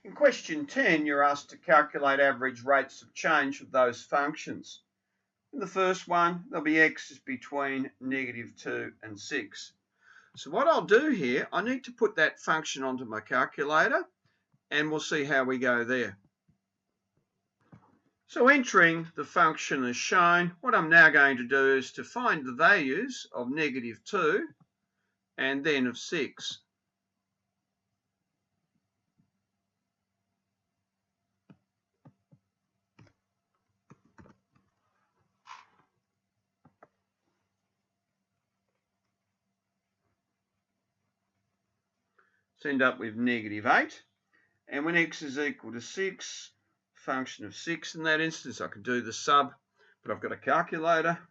In question 10, you're asked to calculate average rates of change of those functions. In the first one, there'll be x is between -2 and 6. So what I'll do here, I need to put that function onto my calculator, and we'll see how we go there. So entering the function as shown, what I'm now going to do is to find the values of -2 and then of 6. So end up with -8. And when x is equal to 6, function of 6 in that instance, I can do the sub, but I've got a calculator.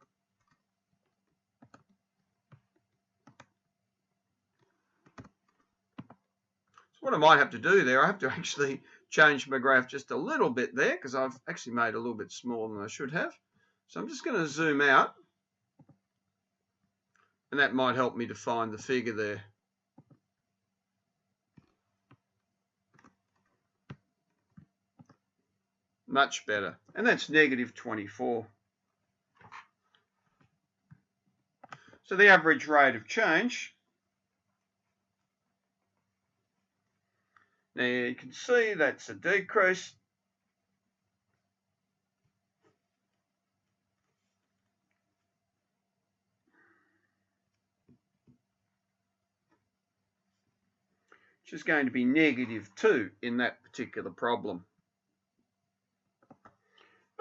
So what I might have to do there, I have to actually change my graph just a little bit there because I've actually made it a little bit smaller than I should have. So I'm just going to zoom out, and that might help me to find the figure there. Much better. And that's -24. So the average rate of change, now you can see that's a decrease. Which is going to be -2 in that particular problem.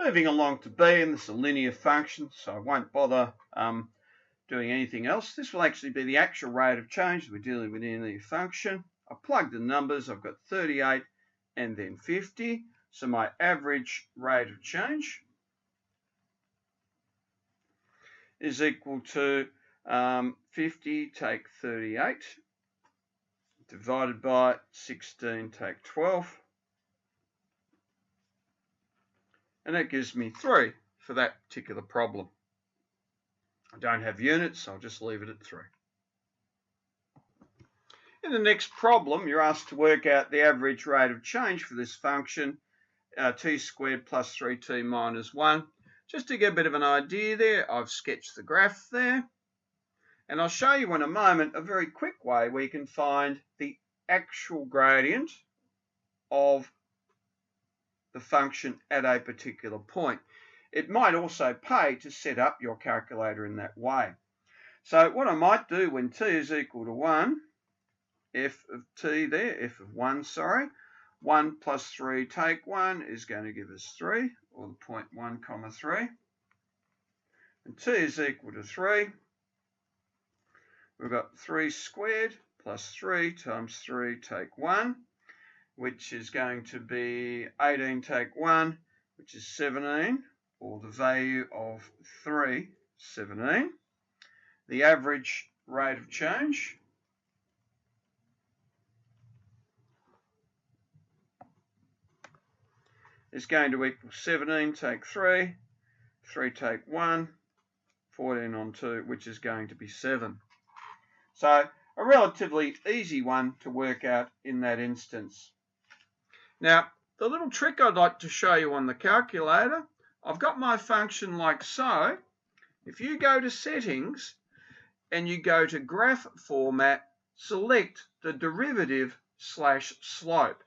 Moving along to B, and this is a linear function, so I won't bother doing anything else. This will actually be the actual rate of change that we're dealing with in the function. I plug the numbers, I've got 38 and then 50. So my average rate of change is equal to 50 take 38 divided by 16 take 12. And that gives me 3 for that particular problem. I don't have units, so I'll just leave it at 3. In the next problem, you're asked to work out the average rate of change for this function, t squared plus 3t minus 1. Just to get a bit of an idea there, I've sketched the graph there. And I'll show you in a moment a very quick way where you can find the actual gradient of the function at a particular point. It might also pay to set up your calculator in that way. So what I might do when t is equal to 1, f of t there, f of 1, sorry, 1 plus 3 take 1 is going to give us 3, or the point 1 comma 3. And t is equal to 3. We've got 3 squared plus 3 times 3 take 1, which is going to be 18 take 1, which is 17, or the value of 3, 17. The average rate of change is going to equal 17 take 3, 3 take 1, 14 on 2, which is going to be 7. So a relatively easy one to work out in that instance. Now, the little trick I'd like to show you on the calculator, I've got my function like so. If you go to settings and you go to graph format, select the derivative / slope.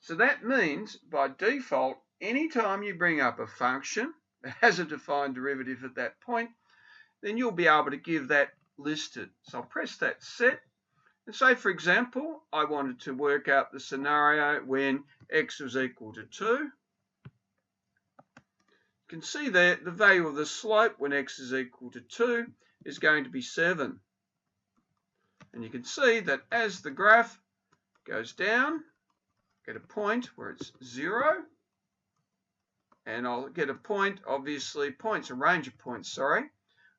So that means by default, anytime you bring up a function that has a defined derivative at that point, then you'll be able to give that listed. So I'll press that set. And say, for example, I wanted to work out the scenario when x was equal to 2. You can see there the value of the slope when x is equal to 2 is going to be 7. And you can see that as the graph goes down, get a point where it's 0. And I'll get a point, obviously, points, a range of points, sorry.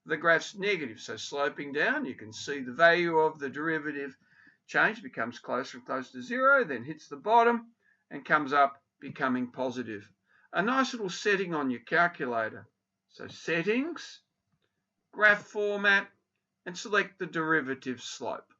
The graph's negative, so sloping down, you can see the value of the derivative change becomes closer and closer to 0, then hits the bottom and comes up becoming positive. A nice little setting on your calculator. So settings, graph format, and select the derivative slope.